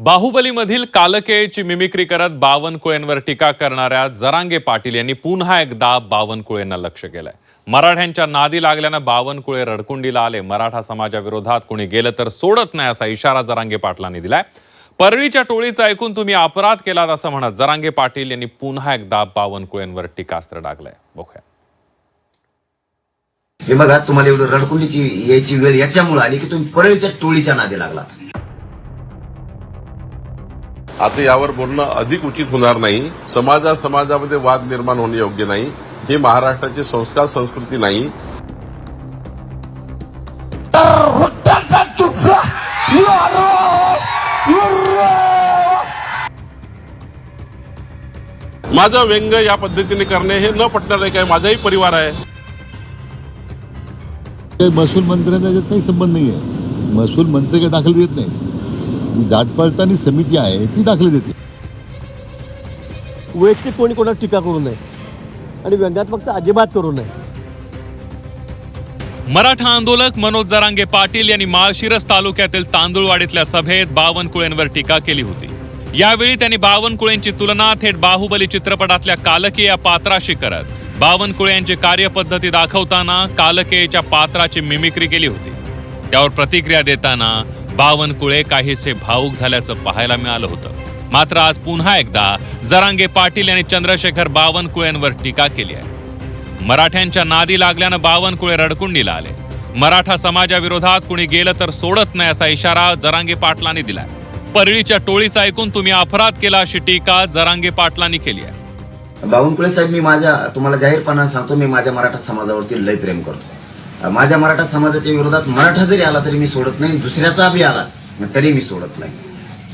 बाहुबलीमधील कालकेची mimicry करत बावनकुळेंवर टीका करणाऱ्या जरांगे पाटील यांनी पुन्हा एकदा बावनकुळेंना लक्ष केलंय. मराठ्यांच्या नादी लागल्यानं बावनकुळे रडकुंडीला आले. मराठा समाजाविरोधात कुणी गेलं तर सोडत नाही असा इशारा जरांगे पाटलांनी दिलाय. परळीच्या टोळीचं ऐकून तुम्ही अपराध केलात असं म्हणत जरांगे पाटील यांनी पुन्हा एकदा बावनकुळेंवर टीकास्त्र डागलंय. बघूया. हे बघा, तुम्हाला एवढं रडकुंडीची यायची वेळ याच्यामुळे आली की तुम्ही परळीच्या टोळीच्या नादी लागलात. आता यावर बोलणं अधिक उचित होणार नाही. समाजामध्ये वाद निर्माण होणे योग्य नाही. ही महाराष्ट्राची संस्कार संस्कृती नाही. माझं व्यंग या पद्धतीने करणे हे न पटणारे काय. माझाही परिवार आहे. महसूल मंत्र्यांचा याच्यात काही संबंध नाही आहे. महसूल मंत्री काही दाखल देत नाही. जात पडताळणी समिती आहे ती दाखल देते. वैयक्तिक कोणी कोणावर टीका करू नये आणि व्यंगात्मक अजिबात करू नये. मराठा आंदोलक मनोज जरांगे पाटील यांनी माळशिरस तालुक्यातील तांदुळवाडीतल्या सभेत बावनकुळेंवर टीका केली होती. यावेळी त्यांनी बावनकुळेंची तुलना थेट बाहुबली चित्रपटातल्या कालके या पात्राशी करत बावनकुळे यांची कार्यपद्धती दाखवताना कालकेच्या पात्राची मिमिक्री केली होती. त्यावर प्रतिक्रिया देताना बावनकुळे काहीसे भावूक झाल्याचं पाहायला मिळालं होतं. मात्र आज पुन्हा एकदा जरांगे पाटील यांनी चंद्रशेखर बावनकुळेंवर टीका केली आहे. मराठ्यांच्या नादी लागल्यानं बावनकुळे रडकुंडीला आले. मराठा समाजाविरोधात कुणी गेलं तर सोडत नाही असा इशारा जरांगे पाटलांनी दिलाय. परळीच्या टोळीचं ऐकून तुम्ही अपराध केला अशी टीका जरांगे पाटलांनी केली आहे. बावनकुळे साहेब, मी तुम्हाला जाहीरपणाने सांगतो, मी माझ्या मराठा समाजावरती लय प्रेम करतो. माझ्या मराठा समाजाच्या विरोधात मराठा जरी आला तरी मी सोडत नाही. दुसऱ्याचा बी आला तरी मी सोडत नाही.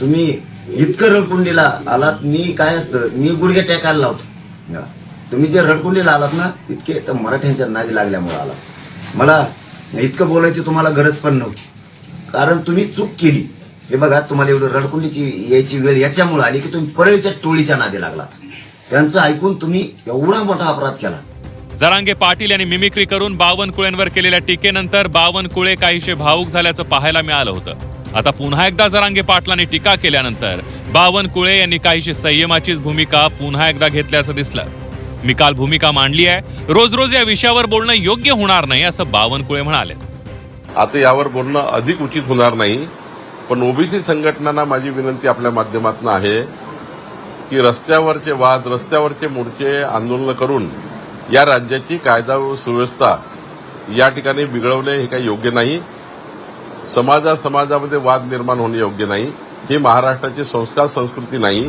तुम्ही इतकं रडकुंडीला आलात, मी काय असतं, मी गुडघे टेकायला लावतो. तुम्ही जे रडकुंडीला आलात ना, इतके तर मराठ्यांच्या नादी लागल्यामुळे आलात. मला इतकं बोलायची तुम्हाला गरज पण नव्हती, कारण तुम्ही चूक केली. हे बघा, तुम्हाला एवढं रडकुंडीची यायची वेळ याच्यामुळे आली की तुम्ही परळीच्या टोळीच्या नादी लागलात. त्यांचं ऐकून तुम्ही एवढा मोठा अपराध केला. जरांगे पाटील यांनी मिमिक्री करून बावनकुळेंवर केलेल्या टीकेनंतर बावनकुळे काहीसे भावूक झाल्याचं पाहायला मिळालं होतं. आता पुन्हा एकदा जरांगे पाटलांनी टीका केल्यानंतर बावनकुळे यांनी काहीशी संयमाचीच भूमिका पुन्हा एकदा घेतल्याचं दिसलं. मी काल भूमिका मांडली आहे. रोज रोज या विषयावर बोलणं योग्य होणार नाही असं बावनकुळे म्हणाले. आता यावर बोलणं अधिक उचित होणार नाही. पण ओबीसी संघटनांना माझी विनंती आपल्या माध्यमातून आहे की रस्त्यावरचे वाद, रस्त्यावरचे मोर्चे, आंदोलन करून या राज्याची कायदा व सुव्यवस्था या ठिकाणी बिघडवणे हे काही योग्य नाही. समाजामध्ये वाद निर्माण होणे योग्य नाही. ही महाराष्ट्राची संस्कार संस्कृती नाही.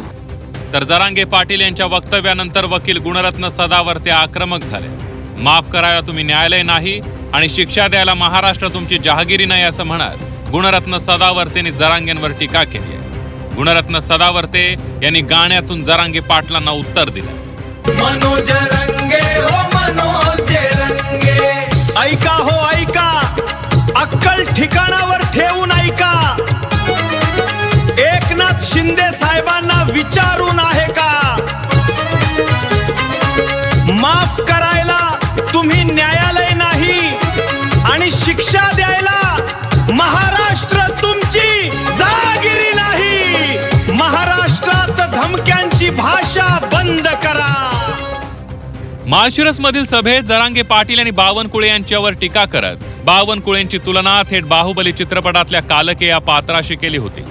तर जरांगे पाटील यांच्या वक्तव्यानंतर वकील गुणरत्न सदावर्ते आक्रमक झाले. माफ करायला तुम्ही न्यायालय नाही आणि शिक्षा द्यायला महाराष्ट्र तुमची जहागिरी नाही असं म्हणत गुणरत्न सदावर्तेंनी जरांगेंवर टीका केली आहे. गुणरत्न सदावर्ते यांनी गाण्यातून जरांगे पाटलांना उत्तर दिलं. मनोज रंगे हो मनोज रंगे, ऐका हो ऐका, अक्कल ठिकाणावर ठेवून ऐका. एकनाथ शिंदे साहेबांना विचारून आहे का? माफ करायला तुम्ही न्यायालय नाही आणि शिक्षा द्यायला महाराष्ट्र तुमची जहागिरी नाही. महाराष्ट्रात धमक्यांची भाषा बंद करा. माळशिरस मधील सभेत जरांगे पाटील यांनी बावनकुळे यांच्यावर टीका करत बावनकुळेंची तुलना थेट बाहुबली चित्रपटातल्या कालके या पात्राशी केली होती.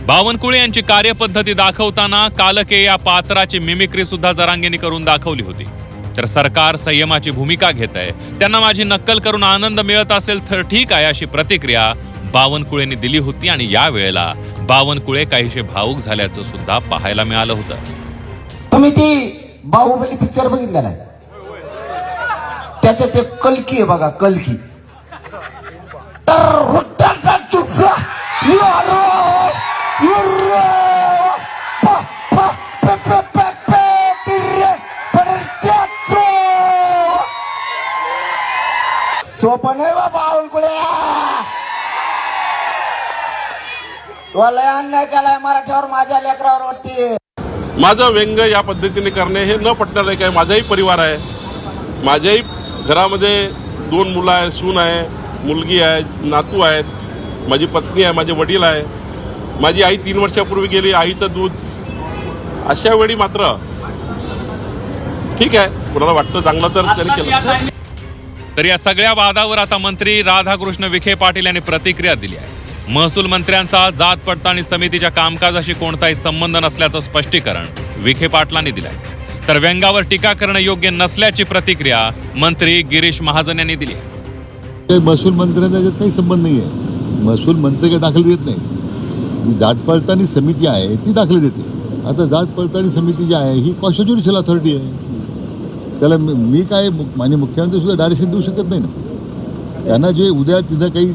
बावनकुळे यांची कार्यपद्धती दाखवताना कालके या पात्राची मिमिक्री सुद्धा जरांगेंनी करून दाखवली होती. तर सरकार संयमाची भूमिका घेत आहे, त्यांना माझी नक्कल करून आनंद मिळत असेल तर ठीक आहे अशी प्रतिक्रिया बावनकुळेंनी दिली होती. आणि या वेळेला बावनकुळे काहीसे भावूक झाल्याचं सुद्धा पाहायला मिळालं होतं. तुम्ही ती बाहुबली पिक्चर बघितला नाही? त्याच्यात एक कल्की आहे बघा, कल्की. सोपं नाही बा बाहुबली. तो लय अन्याय केलाय मराठ्यावर, माझ्या लेकरावर वाटते. माझं व्यंग या पद्धतीने करणे हे न पटणारे काय. माझाही परिवार आहे. माझ्याही घरामध्ये 2 मुलं आहे, सून आहे, मुलगी आहे, नातू आहेत, माझी पत्नी आहे, माझे वडील आहे. माझी आई 3 वर्षापूर्वी गेली, आईचं दूध. अशा वेळी मात्र ठीक आहे, कुणाला वाटतं चांगलं तर त्यांनी केलं. तर या सगळ्या वादावर आता मंत्री राधाकृष्ण विखे पाटील यांनी प्रतिक्रिया दिली आहे. महसूल मंत्र्यांचा जात पडताळणी समितीच्या कामकाजाशी कोणताही संबंध नसल्याचं स्पष्टीकरण विखे पाटलांनी दिलंय. तर व्यंगावर टीका करणं योग्य नसल्याची प्रतिक्रिया मंत्री गिरीश महाजन यांनी दिली आहे. काही महसूल मंत्र्यांचा याच्यात काही संबंध नाही आहे. महसूल मंत्री काही दाखल देत नाही. जात पडताळणी समिती आहे ती दाखल देते. आता जात पडताळणी समिती जी आहे ही कॉन्स्टिट्युशनल अथॉरिटी आहे. त्याला मी काय माननीय मुख्यमंत्री सुद्धा डायरेक्शन देऊ शकत नाही ना. त्यांना जे उद्या तिथं काही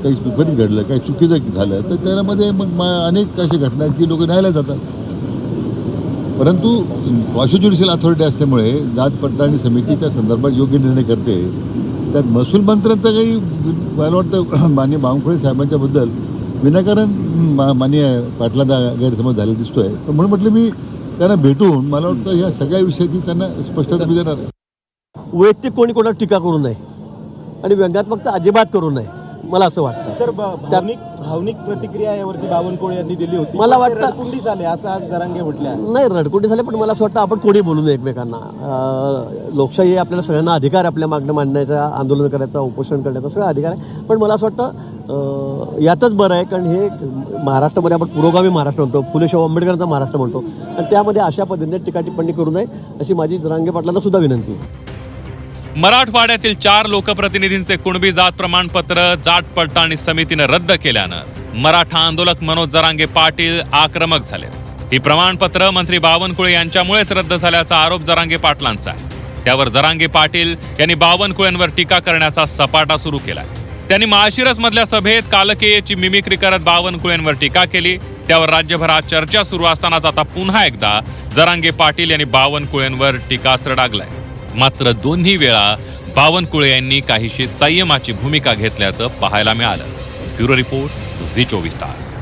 विपरीत घडलं, काही चुकीचं झालं तर त्यामध्ये मग अनेक अशा घटना आहेत की लोक न्यायालयात जातात. परंतु कॉन्स्टिट्युशनल अथॉरिटी असल्यामुळे जात पडताळणी समिती त्या संदर्भात योग्य निर्णय करते. त्यात महसूल मंत्र्यांचं काही मला वाटतं माननीय बावनकुळे साहेबांच्या बद्दल विनाकारण माननीय पाटलांचा गैरसमज झालेला दिसतोय. तर म्हणून म्हटलं मी त्यांना भेटून मला वाटतं ह्या सगळ्या विषयाची त्यांना स्पष्टता मी देणार आहे. वैयक्तिक कोणी कोणावर टीका करू नये आणि व्यंगात्मक तर अजिबात करू नये, मला असं वाटतं. तर भावनिक प्रतिक्रिया यावरती बावनकुळे यांनी दिली होती. मला वाटतं रडकुंडी झाले असं आज जरांगे म्हटल्या. नाही, रडकुंडी झाले, पण मला असं वाटतं आपण कोणी बोलू नये एकमेकांना. लोकशाही आहे, आपल्याला सगळ्यांना अधिकार आहे आपल्या मागण्या मांडण्याचा, आंदोलन करायचा, उपोषण करण्याचा सगळा अधिकार आहे. पण मला असं वाटतं यातच बरं आहे, कारण हे महाराष्ट्रामध्ये आपण पुरोगामी महाराष्ट्र म्हणतो, फुले शाहू आंबेडकरांचा महाराष्ट्र म्हणतो, आणि त्यामध्ये अशा पद्धतीने टीका टिप्पणी करू नये अशी माझी जरांगे पाटलांना सुद्धा विनंती आहे. मराठवाड्यातील 4 लोकप्रतिनिधींचे कुणबी जात प्रमाणपत्र जात पडताळणी समितीनं रद्द केल्यानं मराठा आंदोलक मनोज जरांगे पाटील आक्रमक झाले. ही प्रमाणपत्र मंत्री बावनकुळे यांच्यामुळेच रद्द झाल्याचा आरोप जरांगे पाटलांचा आहे. त्यावर जरांगे पाटील यांनी बावनकुळेंवर टीका करण्याचा सपाटा सुरू केलाय. त्यांनी माळशिरस मधल्या सभेत कालकेयेची मिमिक्री करत बावनकुळेंवर टीका केली. त्यावर राज्यभरात चर्चा सुरू असतानाच आता पुन्हा एकदा जरांगे पाटील यांनी बावनकुळेंवर टीकास्त्र डागलाय. मात्र दोन्ही वेळा बावनकुळे यांनी काहीशी संयमाची भूमिका घेतल्याचं पाहायला मिळालं. ब्युरो रिपोर्ट, झी 24 तास.